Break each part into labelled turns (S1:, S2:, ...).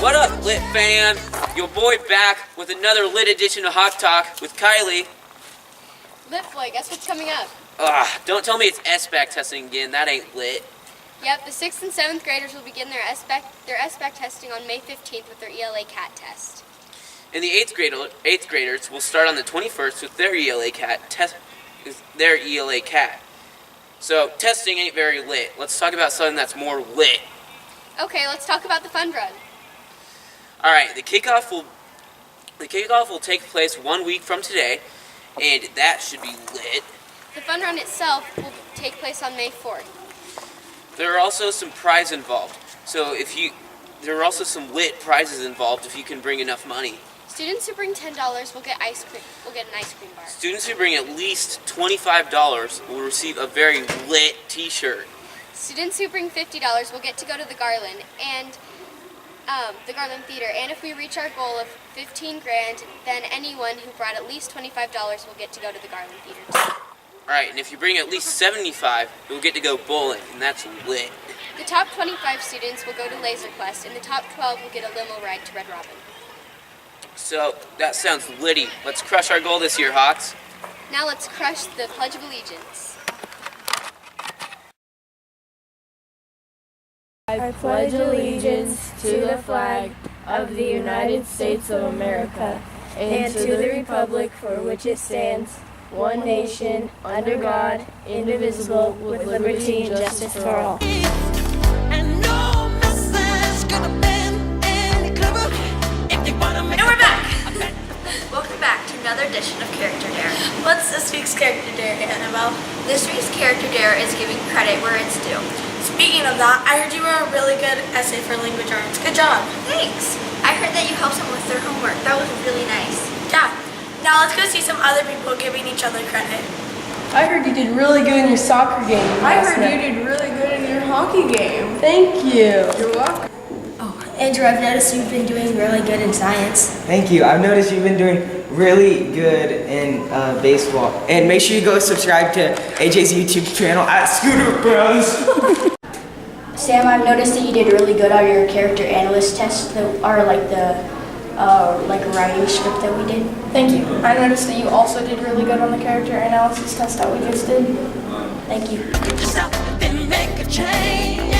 S1: What up, Lit fan? Your boy back with another lit edition of Hawk Talk with Kylie.
S2: Lit boy, guess what's coming up?
S1: Don't tell me it's SBAC testing again. That ain't lit.
S2: Yep, the 6th and 7th graders will begin their SBAC testing on May 15th with their ELA CAT test.
S1: And the 8th graders will start on the 21st with their ELA CAT. So testing ain't very lit. Let's talk about something that's more lit.
S2: Okay, let's talk about the fun run.
S1: All right, the kickoff will take place 1 week from today, and that should be lit.
S2: The fun run itself will take place on May 4th.
S1: There are also some prizes involved. There are also some lit prizes involved if you can bring enough money.
S2: Students who bring $10 will get an ice cream bar.
S1: Students who bring at least $25 will receive a very lit T-shirt.
S2: Students who bring $50 will get to go to the Garland and the Garland Theater. And if we reach our goal of $15 grand, then anyone who brought at least $25 will get to go to the Garland Theater too.
S1: Alright, and if you bring at least 75, you'll get to go bowling, and that's lit.
S2: The top 25 students will go to Laser Quest, and the top 12 will get a limo ride to Red Robin.
S1: So, that sounds litty. Let's crush our goal this year, Hawks.
S2: Now let's crush the Pledge of Allegiance.
S3: I pledge allegiance to the flag of the United States of America and to the republic for which it stands, one nation, under God, indivisible, with liberty and justice for all.
S4: And no message could have been any clever if you want to make.
S5: And we're back! Welcome back to another edition of Character Dare. What's this week's Character Dare, Annabelle? This week's Character Dare is giving credit where it's due.
S6: Speaking of that, I heard you wrote a really good essay for language arts. Good job.
S5: Thanks. I heard that you helped them with their homework. That was really nice.
S6: Yeah. Now let's go see some other people giving each other credit.
S3: I heard you did really good in your soccer game.
S7: I heard you did really good in your hockey game.
S3: Thank you.
S7: You're welcome.
S6: Andrew, I've noticed you've been doing really good in science.
S8: Thank you. I've noticed you've been doing really good in baseball. And make sure you go subscribe to AJ's YouTube channel at Scooter Bros.
S6: Sam, I've noticed that you did really good on your character analyst test, or like the writing script that we did.
S7: Thank you. I noticed that you also did really good on the character analysis test that we just did.
S6: Thank you.
S4: Then make a change.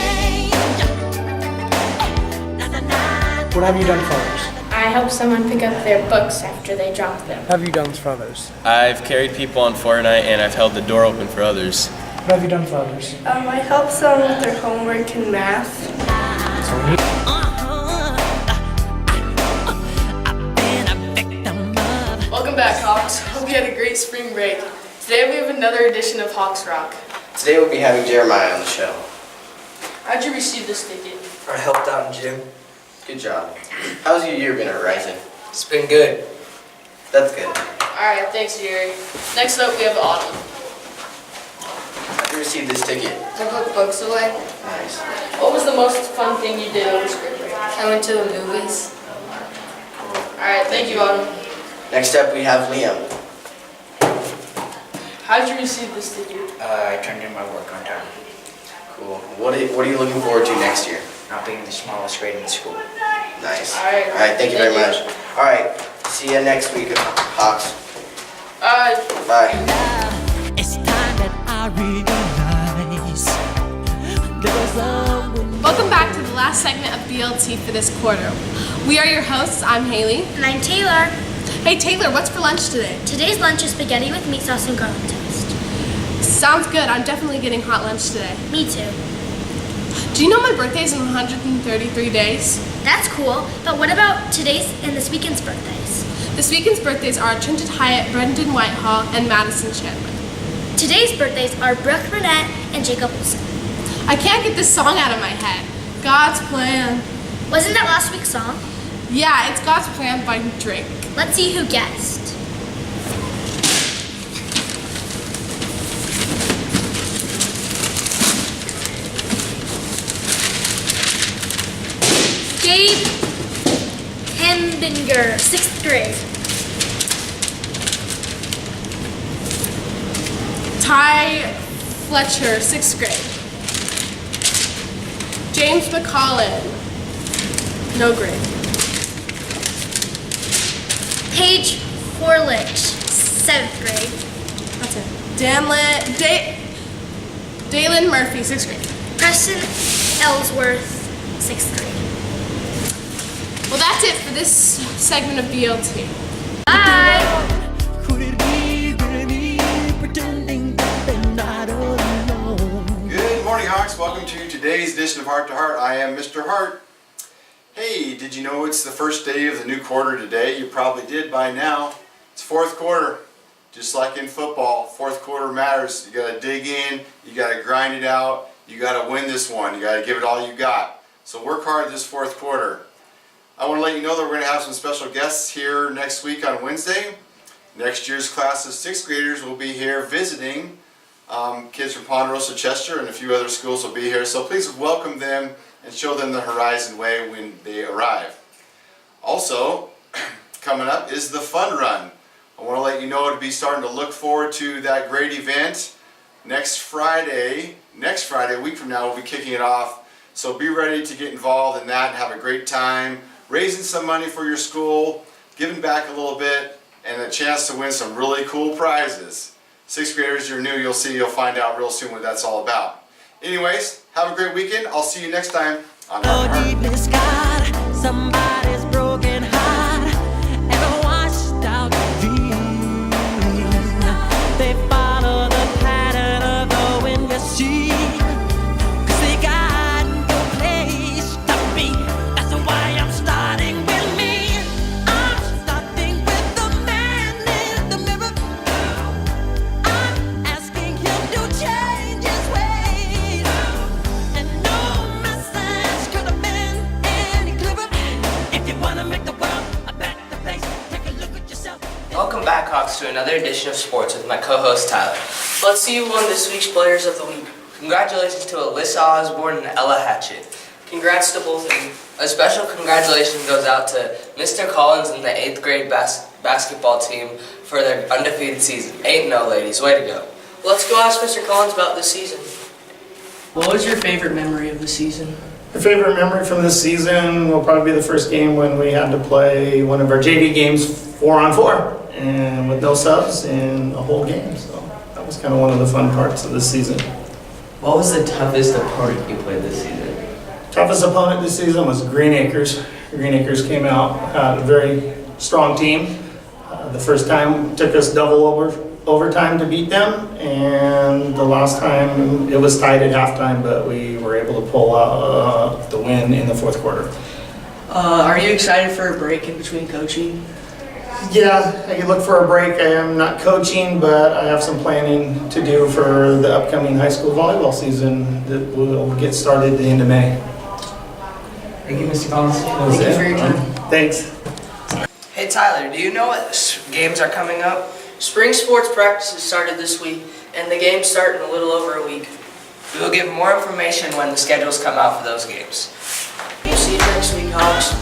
S9: What have you done for others?
S7: I helped someone pick up their books after they dropped them.
S9: What have you done for others?
S10: I've carried people on Fortnite and I've held the door open for others.
S9: What have you done for others?
S7: I helped someone with their homework and math. Welcome back, Hawks. Hope you had a great spring break. Today we have another edition of Hawks Rock.
S11: Today we'll be having Jeremiah on the show.
S7: How'd you receive this ticket?
S11: I helped out in gym. Good job. How's your year been, Horizon?
S8: It's been good.
S11: That's good.
S7: Alright, thanks, Jerry. Next up, we have Autumn.
S11: How'd you receive this ticket?
S7: I put books away.
S11: Nice.
S7: What was the most fun thing you did over spring break?
S3: I went to the movies.
S7: Alright, thank you, Autumn.
S11: Next up we have Liam.
S7: How did you receive this ticket?
S8: I turned in my work on time.
S11: Cool. What are you looking forward to next year?
S8: Not being the smallest grade in school.
S11: Nice.
S7: Alright.
S11: Alright, thank you very much. Alright, see you next week, Hawks. Bye.
S4: It's time that I realize there's a
S12: Welcome back to the last segment of BLT for this quarter. We are your hosts. I'm Haley.
S6: And I'm Taylor.
S12: Hey Taylor, what's for lunch today?
S6: Today's lunch is spaghetti with meat sauce and garlic toast.
S12: Sounds good. I'm definitely getting hot lunch today.
S6: Me too.
S12: Do you know my birthday's in 133 days?
S6: That's cool, but what about today's and this weekend's birthdays?
S12: This weekend's birthdays are Trenton Hyatt, Brendan Whitehall, and Madison Chandler.
S6: Today's birthdays are Brooke Burnett and Jacob Wilson.
S12: I can't get this song out of my head. God's Plan.
S6: Wasn't that last week's song?
S12: Yeah, it's God's Plan by Drake.
S6: Let's see who guessed. Gabe Hembinger, 6th grade.
S12: Ty Fletcher, 6th grade. James McCollin. No grade.
S5: Paige Forlich, 7th grade.
S12: That's it. Dalen Murphy, 6th grade.
S5: Preston Ellsworth, 6th grade.
S12: Well, that's it for this segment of BLT.
S5: Bye!
S4: Could it be me pretending that they're not alone?
S13: Good morning, Hawks. Welcome to today's edition of Heart to Heart. I am Mr. Hart. Hey, did you know it's the first day of the new quarter today? You probably did by now. It's fourth quarter. Just like in football, fourth quarter matters. You got to dig in, you got to grind it out, you got to win this one, you got to give it all you got. So work hard this fourth quarter. I want to let you know that we're going to have some special guests here next week on Wednesday. Next year's class of 6th graders will be here visiting. Kids from Ponderosa, Chester, and a few other schools will be here. So please welcome them and show them the Horizon Way when they arrive. Also, coming up is the Fun Run. I want to let you know to be starting to look forward to that great event. Next Friday, a week from now, we'll be kicking it off. So be ready to get involved in that and have a great time, raising some money for your school, giving back a little bit, and a chance to win some really cool prizes. 6th graders, you're new, you'll find out real soon what that's all about. Anyways, have a great weekend. I'll see you next time on Heart to Heart.
S4: Deepest God, somebody's broken heart and a washed out dream. They follow the pattern of the wind you see, 'cause they got no place to be. That's why I'm starting with me. I'm starting with the man in the mirror. I'm asking him to change his ways, and no message could have been any clearer. If you wanna make the world a better place, take a look at yourself.
S8: Welcome back, Hawks, to another edition of Sports with my co-host Tyler. Let's see who won this week's Players of the Week. Congratulations to Alyssa Osborne and Ella Hatchett. Congrats to both of you. A special congratulations goes out to Mr. Collins and the 8th grade basketball team for their undefeated season. 8-0, ladies. Way to go. Let's go ask Mr. Collins about this season. What was your favorite memory of the season?
S9: My favorite memory from this season will probably be the first game when we had to play one of our JV games 4-on-4 and with no subs in a whole game. So that was kind of one of the fun parts of this season.
S8: What was the toughest opponent you played this season?
S9: Toughest opponent this season was Green Acres. Green Acres came out, had a very strong team. The first time took us double overtime to beat them, and the last time it was tied at halftime, but we were able to pull out the win in the fourth quarter.
S8: Are you excited for a break in between coaching?
S9: Yeah, I could look for a break. I am not coaching, but I have some planning to do for the upcoming high school volleyball season that will get started at the end of May.
S8: Thank you, Mr. Collins.
S9: Thank you for your time. Thanks.
S8: Hey Tyler, do you know what games are coming up? Spring sports practices started this week, and the games start in a little over a week. We will give more information when the schedules come out for those games. See you next week, Hawks.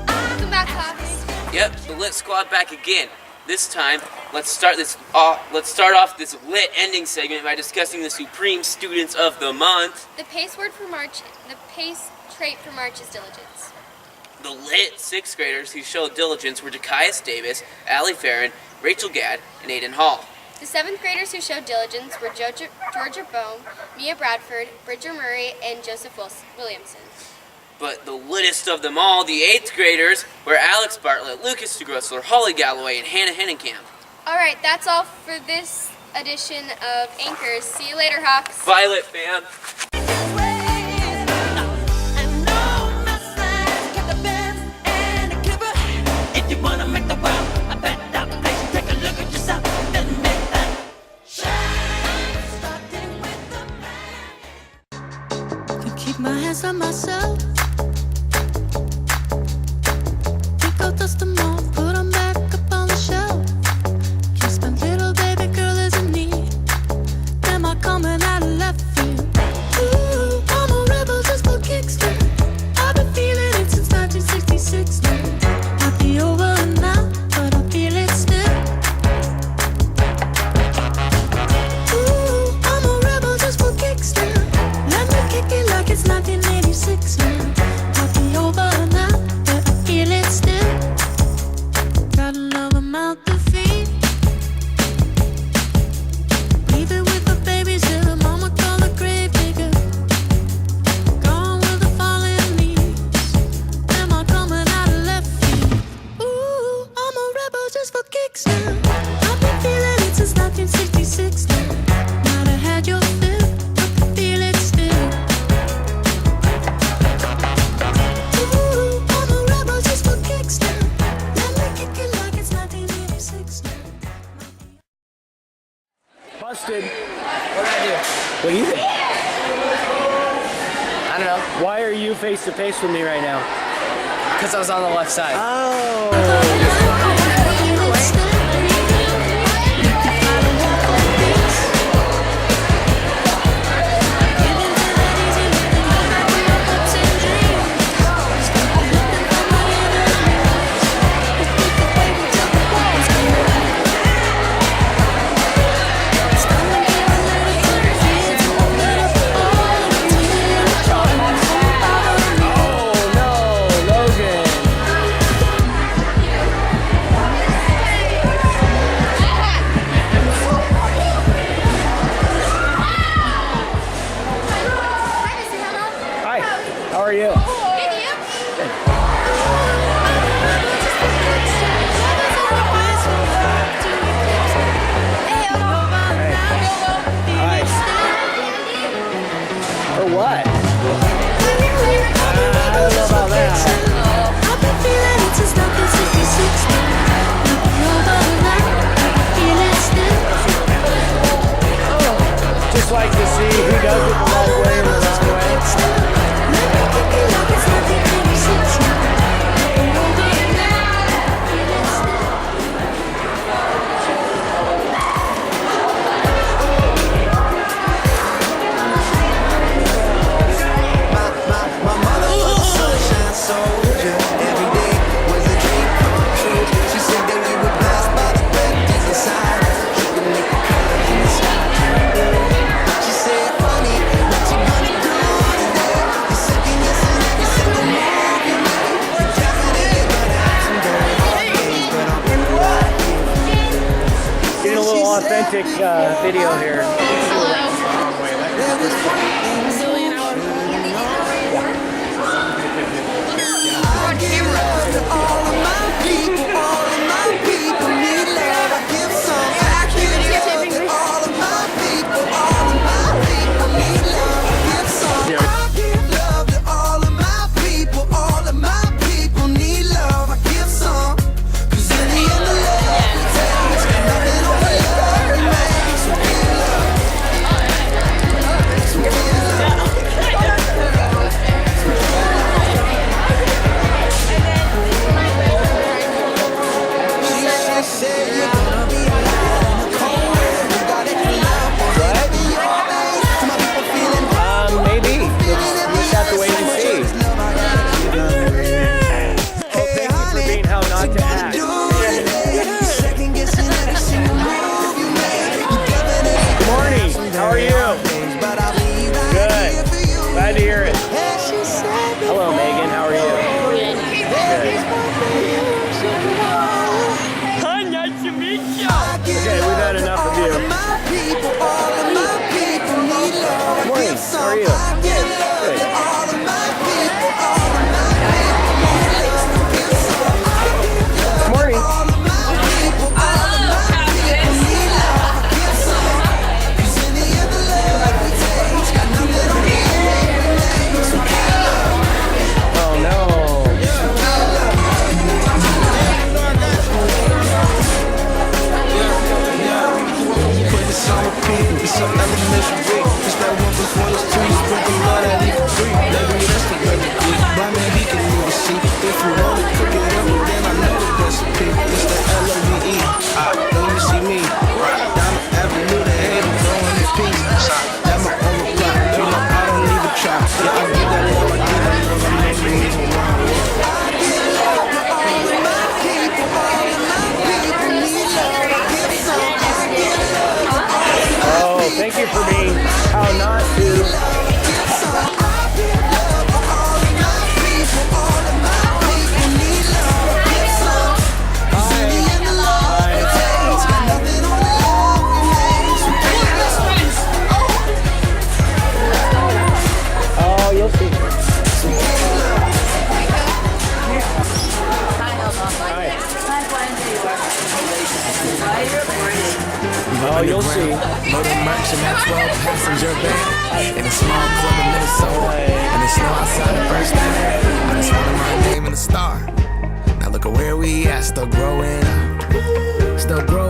S2: Welcome back, Hawks.
S1: Yep, the Lit Squad back again. This time, let's start off this lit ending segment by discussing the supreme students of the month.
S2: The pace trait for March is diligence.
S1: The lit 6th graders who showed diligence were Jakias Davis, Allie Farron, Rachel Gadd, and Aiden Hall.
S2: The 7th graders who showed diligence were Georgia Bohm, Mia Bradford, Bridger Murray, and Joseph Williamson.
S1: But the littest of them all, the 8th graders, were Alex Bartlett, Lucas DeGrossler, Holly Galloway, and Hannah Hennenkamp.
S2: Alright, that's all for this edition of Anchors. See you later, Hawks.
S1: Violet fam.
S4: If you wanna make the world a better place, take a look at yourself and make that shine. Starting with the man. To keep my hands on myself. Think I'll dust them off, put them back up on the shelf. Kiss my little baby girl is in need. Am I coming out of left field? Ooh, I'm a rebel just for kicks. I've been feeling it since 1966 now. Over and now, but I feel it still. Ooh, I'm a rebel just for kicks now. Let me kick it.
S8: don't know.
S14: Why are you face to face with me right now?
S8: Because I was on the left side.
S14: How are you? For what? I don't know about that. Just like to see who does it the right way and the wrong way. Authentic video here. Thank you for being how not to. Oh, you'll see. Oh, you'll see.
S15: Loaded merch in that 12-passenger van. In a small club in Minnesota. And it's snow outside the first day. I just wanted my name and a star. Now look at where we at, still growing up. Still growing